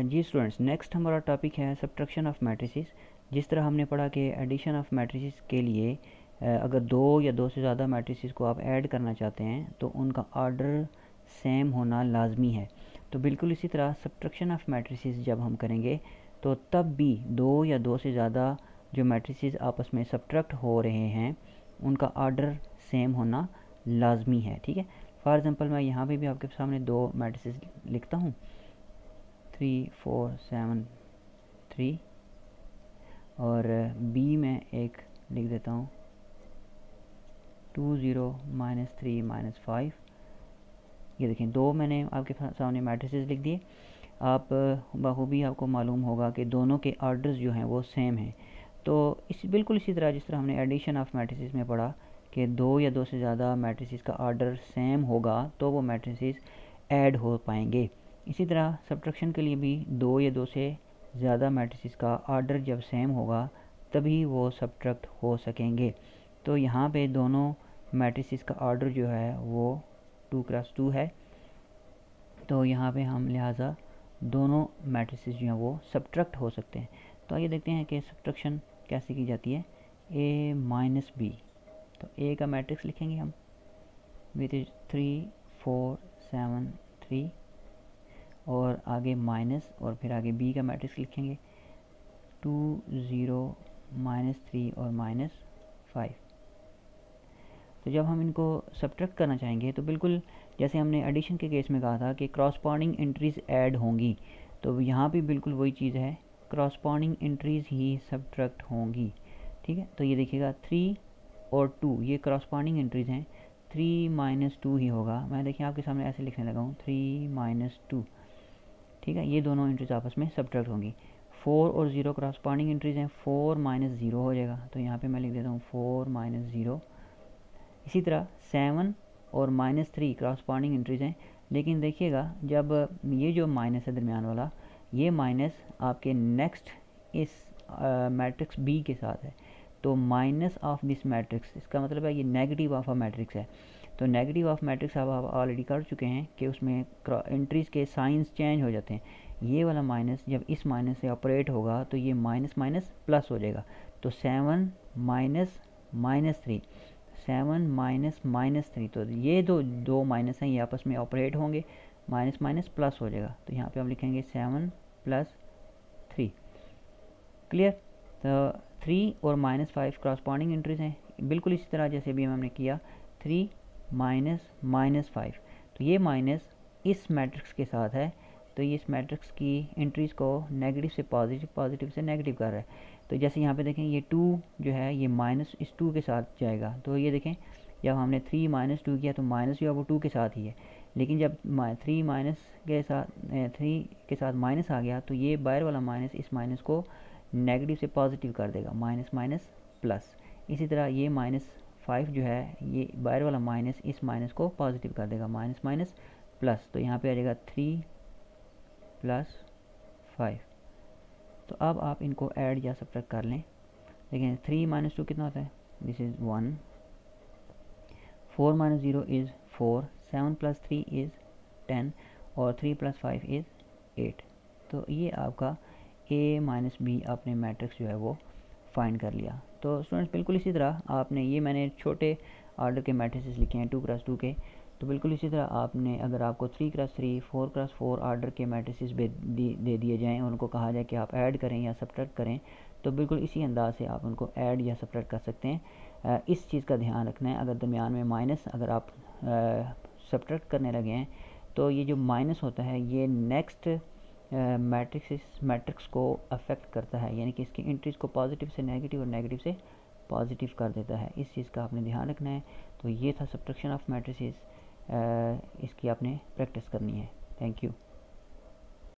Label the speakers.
Speaker 1: जी students, next हमारा topic है subtraction of matrices. जिस तरह हमने पढ़ा कि एडिशन ऑफ मैट्रिसेस के लिए अगर दो या दो से ज़्यादा मैट्रिसेस को आप ऐड करना चाहते हैं तो उनका ऑर्डर सेम होना लाजमी है। तो बिल्कुल इसी तरह सब्ट्रैक्शन ऑफ मैट्रिसेस जब हम करेंगे तो तब भी दो या दो से ज़्यादा जो मैट्रिसेस आपस में सब्ट्रैक्ट हो रहे हैं उनका ऑर्डर सेम होना लाजमी है। ठीक है, फॉर एग्ज़ाम्पल मैं यहाँ पे भी आपके सामने दो मैट्रिसेस लिखता हूँ, 3 4 7 3, और बी में एक लिख देता हूँ 2 0 -3 -5। ये देखें, दो मैंने आपके सामने मैट्रिसेस लिख दिए। आप बखूबी आपको मालूम होगा कि दोनों के ऑर्डर्स जो हैं वो सेम हैं। तो बिल्कुल इसी तरह जिस तरह हमने एडिशन ऑफ मैट्रिसेस में पढ़ा कि दो या दो से ज़्यादा मैट्रिसेस का ऑर्डर सेम होगा तो वो मैट्रिसेस ऐड हो पाएंगे, इसी तरह सब्ट्रैक्शन के लिए भी दो या दो से ज़्यादा मैट्रिसेस का ऑर्डर जब सेम होगा तभी वो सब्ट्रैक्ट हो सकेंगे। तो यहाँ पे दोनों मैट्रिसेस का ऑर्डर जो है वो 2 क्रॉस 2 है, तो यहाँ पे हम लिहाजा दोनों मैट्रिसेस जो हैं वो सब्ट्रैक्ट हो सकते हैं। तो आइए देखते हैं कि सब्ट्रैक्शन कैसे की जाती है। ए माइनस बी, तो ए का मैट्रिक्स लिखेंगे हम विथ 3 4 7 3, और आगे माइनस, और फिर आगे बी का मैट्रिक्स लिखेंगे 2 0 -3 और -5। तो जब हम इनको सब्ट्रैक्ट करना चाहेंगे तो बिल्कुल जैसे हमने एडिशन के केस में कहा था कि क्रॉसपॉन्डिंग एंट्रीज ऐड होंगी, तो यहाँ भी बिल्कुल वही चीज़ है, क्रॉसपॉन्डिंग एंट्रीज ही सब्ट्रैक्ट होंगी। ठीक है, तो ये देखिएगा 3 और 2 ये क्रॉसपॉन्डिंग एंट्रीज हैं, 3 -2 ही होगा। मैं देखिए आपके सामने ऐसे लिखने लगा हूँ 3 -2। ठीक है, ये दोनों एंट्रीज आपस में सब्ट्रैक्ट होंगी। 4 और 0 क्रॉसपॉन्डिंग एंट्रीज हैं, 4 -0 हो जाएगा, तो यहाँ पे मैं लिख देता हूँ 4 -0। इसी तरह 7 और -3 क्रॉसपॉन्डिंग एंट्रीज हैं, लेकिन देखिएगा जब ये जो माइनस है दरमियान वाला, ये माइनस आपके नेक्स्ट इस मैट्रिक्स बी के साथ है, तो माइनस ऑफ दिस मैट्रिक्स, इसका मतलब है ये नेगेटिव ऑफ अ मैट्रिक्स है। तो नेगेटिव ऑफ मैट्रिक्स आप ऑलरेडी कर चुके हैं कि उसमें एंट्रीज के साइंस चेंज हो जाते हैं। ये वाला माइनस जब इस माइनस से ऑपरेट होगा तो ये माइनस माइनस प्लस हो जाएगा, तो 7 -3, 7 -3, तो ये दो माइनस हैं, ये आपस में ऑपरेट होंगे, माइनस माइनस प्लस हो जाएगा, तो यहाँ पे हम लिखेंगे 7 + 3। क्लियर, तो 3 और -5 क्रॉसपॉन्डिंग एंट्रीज हैं, बिल्कुल इसी तरह जैसे भी हमने किया 3 -5, तो ये माइनस इस मैट्रिक्स के साथ है, तो ये इस मैट्रिक्स की एंट्रीज को नेगेटिव से पॉजिटिव, पॉजिटिव से नेगेटिव कर रहा है। तो जैसे यहाँ पे देखें ये 2 जो है ये माइनस इस 2 के साथ जाएगा, तो ये देखें जब हमने 3 -2 किया तो माइनस जो है वो 2 के साथ ही है, लेकिन जब 3 के साथ माइनस आ गया तो ये बाहर वाला माइनस इस माइनस को नेगेटिव से पॉजिटिव कर देगा, माइनस माइनस प्लस। इसी तरह ये -5 जो है ये बाहर वाला माइनस इस माइनस को पॉजिटिव कर देगा, माइनस माइनस प्लस, तो यहाँ पे आ जाएगा 3 + 5। तो अब आप इनको ऐड या सब्ट्रैक्ट कर लें। देखें 3 - 2 कितना होता है, दिस इज़ 1, 4 - 0 इज़ 4, 7 + 3 इज़ 10, और 3 + 5 इज़ 8। तो ये आपका a - b आपने मैट्रिक्स जो है वो फाइंड कर लिया। तो स्टूडेंट्स बिल्कुल इसी तरह आपने, ये मैंने छोटे ऑर्डर के मैट्रिसेस लिखे हैं 2 क्रॉस 2 के, तो बिल्कुल इसी तरह आपने अगर आपको 3 क्रॉस 3, 4 क्रॉस 4 ऑर्डर के मैट्रिसेस दे दिए जाएँ और उनको कहा जाए कि आप ऐड करें या सब्ट्रैक्ट करें, तो बिल्कुल इसी अंदाज से आप उनको ऐड या सब्ट्रैक्ट कर सकते हैं। इस चीज़ का ध्यान रखना है, अगर दरमियान में माइनस अगर आप सब्ट्रैक्ट करने लगे हैं तो ये जो माइनस होता है ये नेक्स्ट मैट्रिक्स को अफेक्ट करता है, यानी कि इसकी एंट्रीज को पॉजिटिव से नेगेटिव और नेगेटिव से पॉजिटिव कर देता है। इस चीज़ का आपने ध्यान रखना है। तो ये था सब्ट्रैक्शन ऑफ मैट्रिसेस, इसकी आपने प्रैक्टिस करनी है। Thank you.